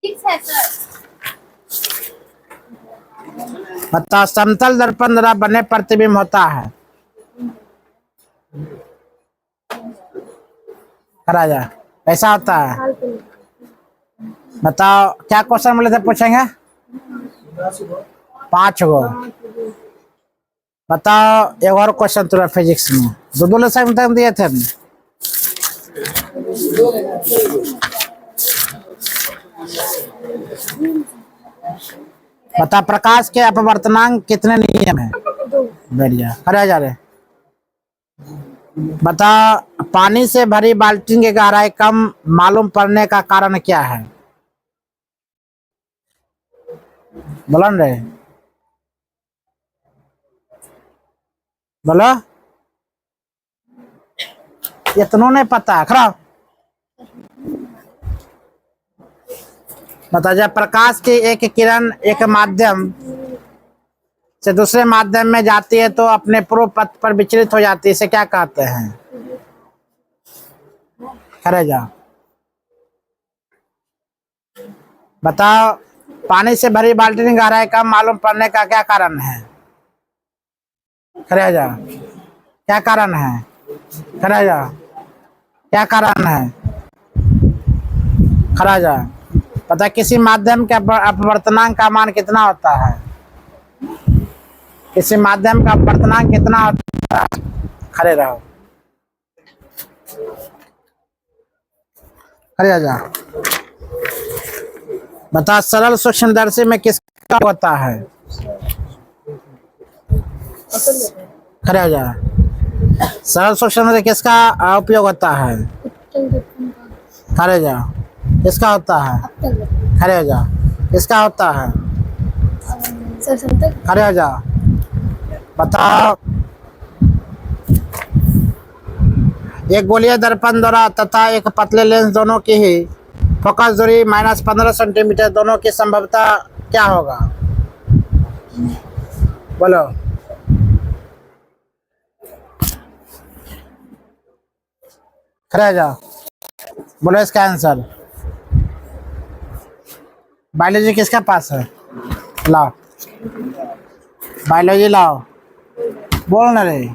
ठीक है सर। बताओ, समतल दर्पण द्वारा बने प्रतिबिंब होता है। करा जा ऐसा होता है। बताओ क्या क्वेश्चन मिले थे, पूछेंगे 5 गो। बताओ एक और क्वेश्चन तुरा फिजिक्स में दो लेसन तक दिए थे। बता प्रकाश के अपवर्तनांक कितने नियम है। बढ़िया, खड़े जा रहे। बता पानी से भरी बाल्टी की गहराई कम मालूम पड़ने का कारण क्या है। बोलो न रे, बोलो। इतना नहीं पता, खड़ा। बता, जब प्रकाश की एक किरण एक माध्यम से दूसरे माध्यम में जाती है तो अपने पूर्व पथ पर विचलित हो जाती है, इसे क्या कहते हैं। खड़े जाओ। बताओ पानी से भरी बाल्टी की गहराई कम मालूम पड़ने का क्या कारण है। खड़े जाओ, क्या कारण है। खड़े जाओ, क्या कारण है। खड़ा जा। पता किसी माध्यम के अपवर्तनांक का मान कितना होता है। किसी माध्यम का अपवर्तनांक कितना होता है। खड़े रहो, खड़े जा। बता सरल सूक्ष्मदर्शी में किसका होता है। खड़े जा। सरल सूक्ष्मदर्शी किसका उपयोग होता है। खड़े जा। किसका होता है। खड़े हो जा। किसका होता है। खड़े हो जा। बताओ एक गोलीय दर्पण द्वारा तथा एक पतले लेंस दोनों की ही फोकस दूरी -15 सेंटीमीटर दोनों की संभवता क्या होगा। बोलो। खड़े हो जाओ, बोलो इसका आंसर। बायोलॉजी किसके पास है। लाओ बायोलॉजी लाओ, बोल ना रे।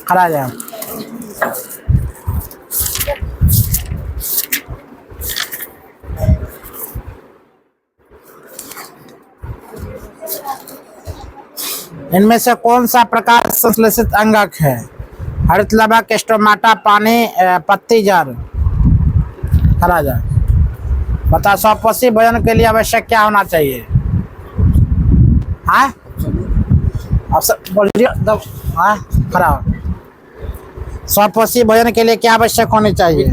खड़ा जा। इनमें से कौन सा प्रकाश संश्लेषित अंगक है। हरित लवक, स्टोमाटा, पानी, पत्ती जड़। खड़ा जा। बता स्वपोषी भोजन के लिए आवश्यक क्या होना चाहिए। हाँ बोलिए। हाँ खड़ा। स्वपोषी भोजन के लिए क्या आवश्यक होनी चाहिए।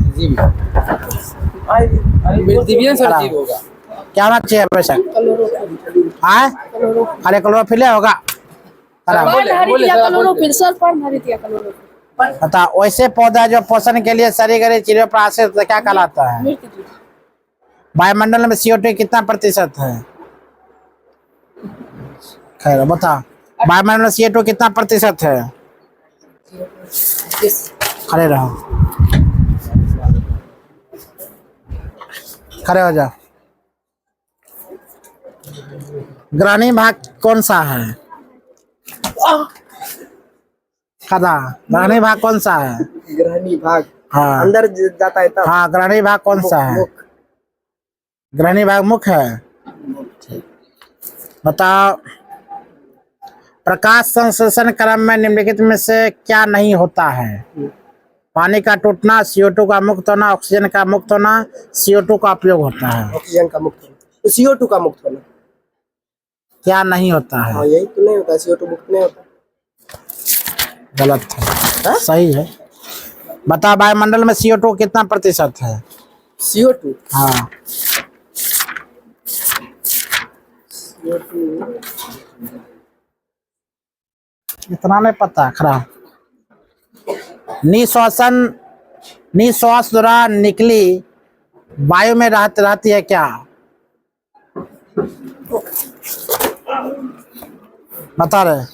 क्या होना चाहिए आवश्यक। हाँ अरे क्लोरोफिल होगा। बता वैसे पौधा जो पोषण के लिए शरीर चिड़ियों पर आश्रित क्या कहलाता है। वायुमंडल में CO2 कितना प्रतिशत है। खैर बता वायुमंडल में CO2 कितना प्रतिशत है। खड़े रहो, खड़े हो जा। ग्रहणी भाग कौन सा है। खड़ा। ग्रहणी भाग कौन सा है। ग्रहणी भाग हाँ अंदर जाता है तब। हाँ ग्रहणी भाग कौन सा है। ग्रहणी भाग मुख है। बताओ प्रकाश संश्लेषण क्रम में निम्नलिखित में से क्या नहीं होता है। पानी का टूटना, CO2 का मुक्त होना, ऑक्सीजन का मुक्त होना, CO2 का उपयोग होता है। ऑक्सीजन का मुक्त होना, CO2 का मुक्त होना। क्या नहीं होता है। हाँ यही तो नहीं होता, CO2 मुक्त नहीं होता। गलत है। सही है। बता वायुमंडल में CO2 कितना प्रतिशत है। CO2 हाँ CO2 इतना नहीं पता। खरा। निश्वास द्वारा निकली वायु में रहती है क्या। बता रहे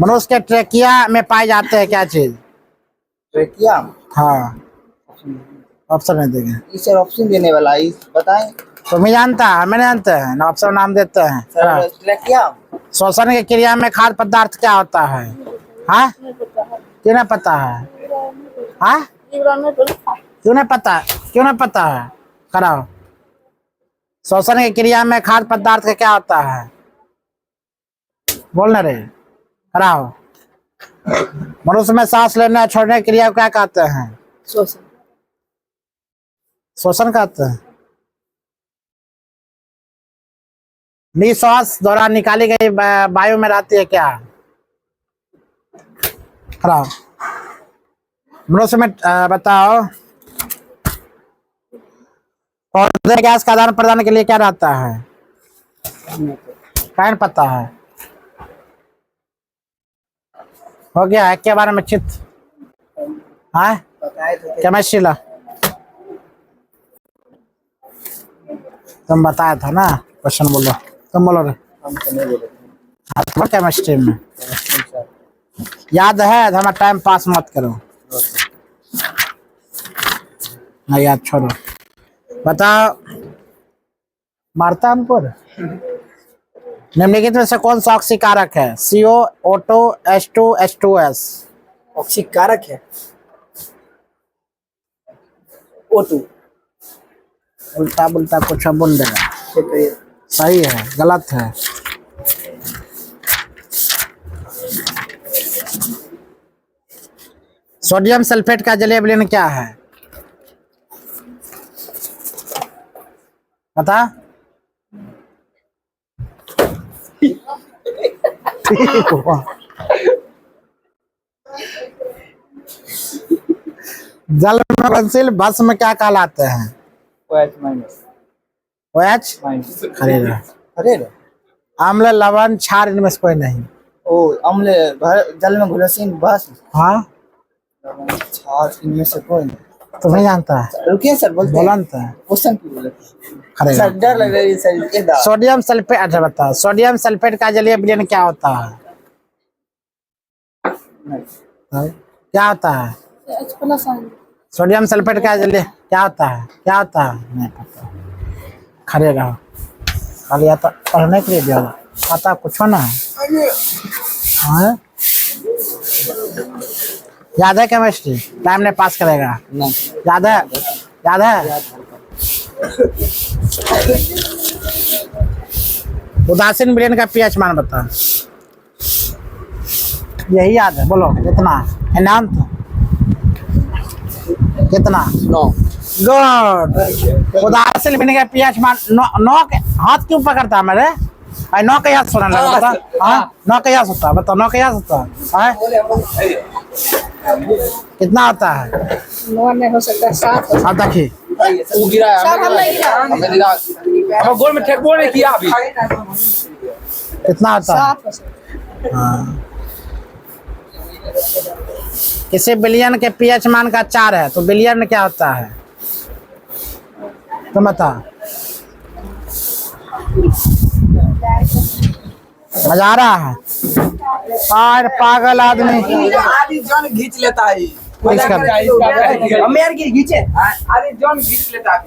मनुष्य के ट्रेकिया में पाए जाते हैं क्या चीज। ट्रेकिया हाँ ऑप्शन नहीं देंगे। ये सर ऑप्शन देने वाला है, बताएं तुम ही जानता है, हमें नहीं जानते हैं ना, ऑप्शन नाम देते हैं। सर। सिलेक्ट किया श्वसन की क्रिया में खाद्य पदार्थ क्या होता है? हाँ, क्यों नहीं पता है? हाँ, क्यों नहीं पता, क्यों नहीं पता है? कराओ। श्वसन की क्रिया में खाद्य पदार्थ का क्या होता है? बोलना रे, कराओ। मनुष्य में सांस लेने और छोड़ने की क्रिया को क्या कहते हैं? श्वसन। श्वसन कहते हैं। निश्वास द्वारा निकाली गई वायु में रहती है क्या? कराओ। मनुष्य में बताओ, पौधे गैस का आदान प्रदान के लिए क्या रहता है? कौन पता है? हो गया एक के बारे में चित। हाँ, केमिस्ट्री ला तुम बताया था ना, क्वेश्चन बोलो, तुम बोलो रे। हम तो नहीं बोले हाँ, केमिस्ट्री में याद है, हमारा टाइम पास मत करो। नहीं याद छोड़ो। बताओ, मारता हमको। निम्नलिखित में से कौन सा ऑक्सीकारक है? CO, O2, H2, H2S। ऑक्सीकारक है O2। उल्टा पुल्टा कुछ बोल देगा। चेक करिए। सही है, गलत है। सोडियम सल्फेट का जलीय विलयन क्या है? बता। जल में घुलनशील भस्म क्या कहलाते हैं? OH-। OH? अरे अम्ल, लवण, क्षार, इनमें से कोई नहीं। ओ अम्ल, जल में घुलनशील भस्म, हाँ, क्षार, इनमें से कोई नहीं। तो नहीं जानता है। रुकिए सर, बोलते हैं। बोलता है। क्वेश्चन क्यों बोले खड़े सर? डर लग रही है सर, ये दाव। Sodium sulphate. अच्छा बता, सोडियम सल्फेट का जलीय विलयन क्या होता है? क्या होता है? सोडियम सल्फेट का जलीय क्या होता है? क्या होता है? नहीं पता। खड़े रहो, खाली आता पढ़ने के लिए दिया आता कुछ ना है। हाँ? याद है केमिस्ट्री? टाइम ने पास करेगा। नहीं याद है? याद है? उदासीन विलयन का पीएच मान बता। यही याद है, बोलो कितना? अनंत कितना? 9। गुड। उदासीन विलयन का पीएच मान 9 के हाथ क्यों पकड़ता है मेरे? 9 का याद सुना लगा बता। हाँ, 9 का याद होता है, बताओ 9 का याद होता है? कितना होता है? 9 नहीं हो सकता, 7 हो। अब देखिए, वो गिरा है, सर, हम नहीं गिरा। हमने गिरा। अब गोल में ठेक बोल नहीं किया अभी। कितना होता है? 7 हो सकता। हाँ। किसी बिलियन के पीएच मान का 4 है तो बिलियन क्या होता है? तुम बता। मजा आ रहा है? और पागल आदमी आदि जॉन खींच लेता है। यार की खींचे आदि जॉन खींच लेता है।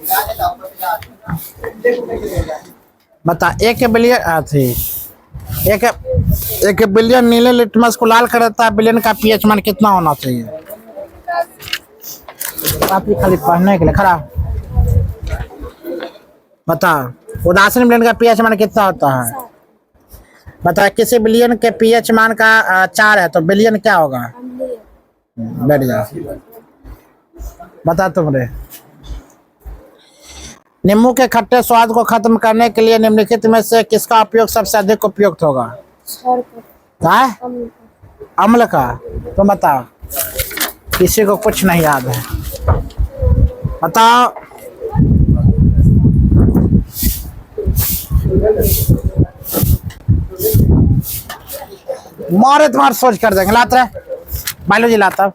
बता। एक बिलियन थी, एक बिलियन नीले लिटमस को लाल कर देता है। बिलियन का पीएच मान कितना होना चाहिए? आप ही खाली पढ़ने के लिए खड़ा। बता। उदासीन विलयन का पीएच मान कितना होता है? बता। किसी बिलियन के पीएच मान का 4 है तो बिलियन क्या होगा? बैठ जा। बता तुमरे। नींबू के खट्टे स्वाद को खत्म करने के लिए निम्नलिखित में से किसका उपयोग सबसे अधिक उपयुक्त होगा? क्या? अम्ल का। तुम बताओ। किसी को कुछ नहीं याद है, बताओ। मारे तुम्हारे सोच कर देंगे। लात रहे बायोलॉजी लाता,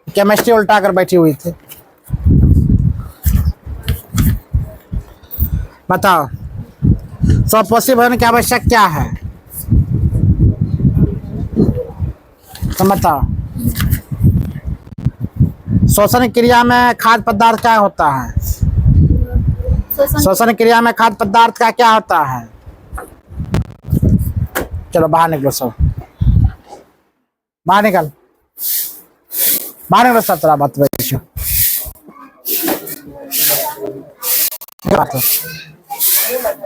केमिस्ट्री उल्टा कर बैठी हुई थी। बताओ। स्वपोषी भवन की आवश्यक क्या है? तुम बताओ। श्वसन क्रिया में खाद्य पदार्थ क्या होता है? श्वसन क्रिया में खाद्य पदार्थ का क्या होता है? चलो बाहर निकलो सब, बाहर निकल, बाहर निकलो सब, तेरा बात वही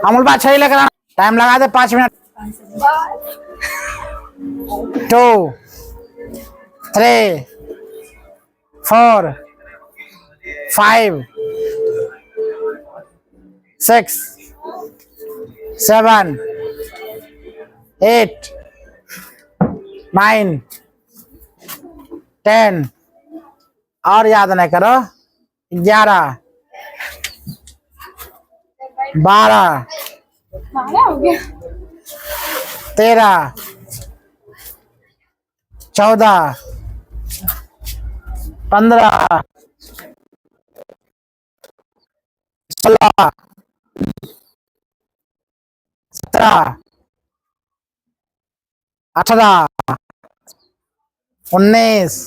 अमूल बात छही लेकर टाइम लगा दे 5 मिनट। 2 3 4 5 6 7 8 9 10 और याद नहीं करो 11 12 13 14 15 16 17 18 19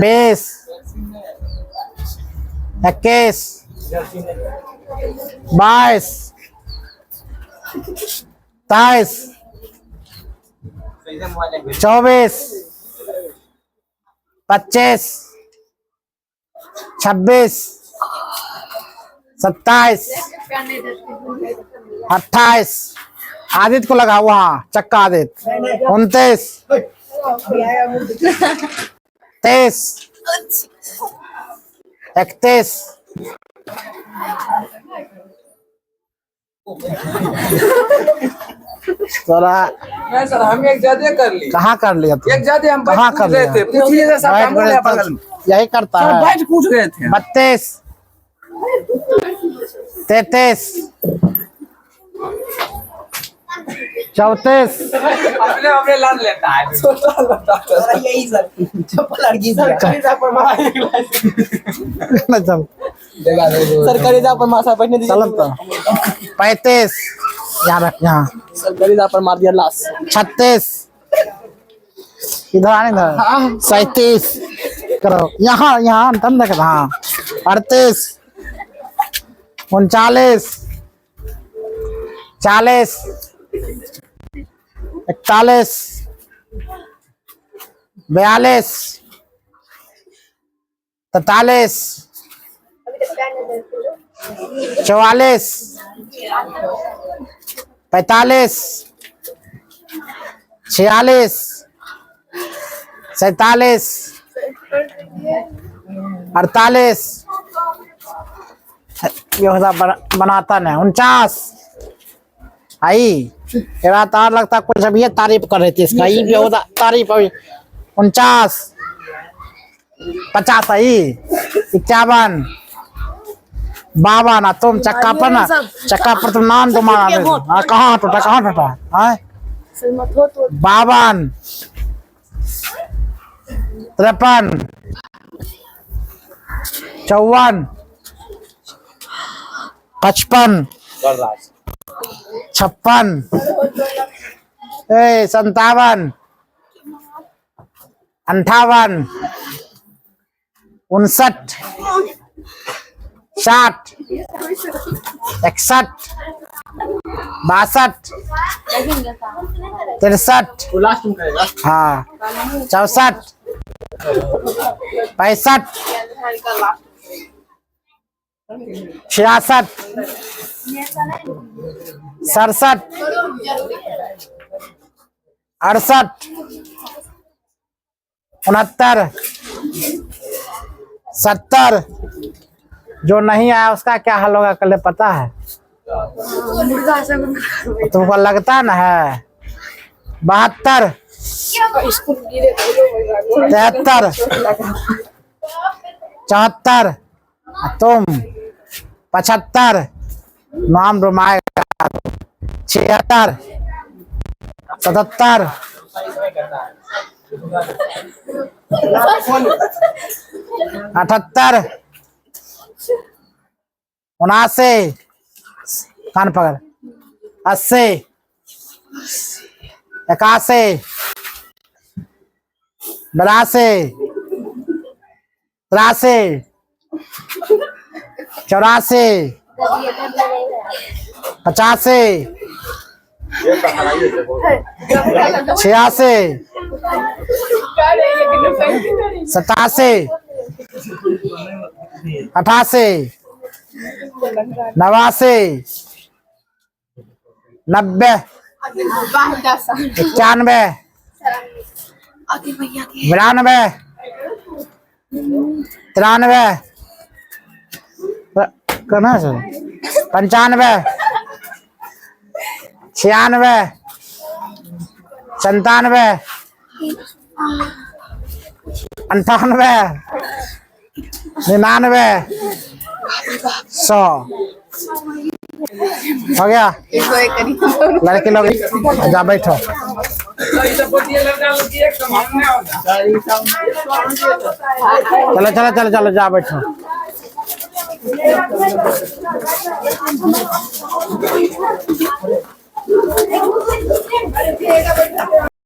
20 21 22 23 24 25 26 27 28 आदित्य को लगा वहाँ चक्का आदित्य 29 30 31 नहीं सर, हम एक ज्यादा कर ली। कहाँ कर लिया तू? एक ज्यादा हम कहाँ बैठ कर कूद गए लिया? थे, पूछिए जैसा बैठ कामून है बगल में। यही करता सर है। बैठ कूद गए थे। 32 33 34 अपने अपने लाद लेता है। यही सर, चप्पल लड़की सर खरीदा पर चल सर खरीदा पर मासा बैठने दीजिए। चल तो 35 यहाँ रख, यहाँ सर खरीदा पर मार दिया लाश। 36 इधर आने इधर 37 करो यहाँ यहाँ अंतर देख हाँ 38 39 40 41 42 43 44 45 46 47 48 बनाता नहीं 49 आई ये बात और लगता कुछ अभी ये तारीफ कर रही थी इसका ये भी होता तारीफ अभी 49 50 आई 51 52 तुम चक्का पर तुम नाम तुम्हारा कहाँ टूटा हाँ 52 53 54 55 56 57 58 59 60 61 62 63 हाँ 64 65 66 67 68 69 70 जो नहीं आया उसका क्या हाल होगा कल पता है तुमको लगता ना है 72 73 74 तुम 75 नाम रुमाएगा 76 77 78 79 कान पकड़ 80 81 82 83 84 85 86 87 88 89 90 91 92 93 कहना है सर 95 96 97 98 99 100 हो गया। लड़के लोग जा बैठो। चलो चलो चलो चलो जा बैठो।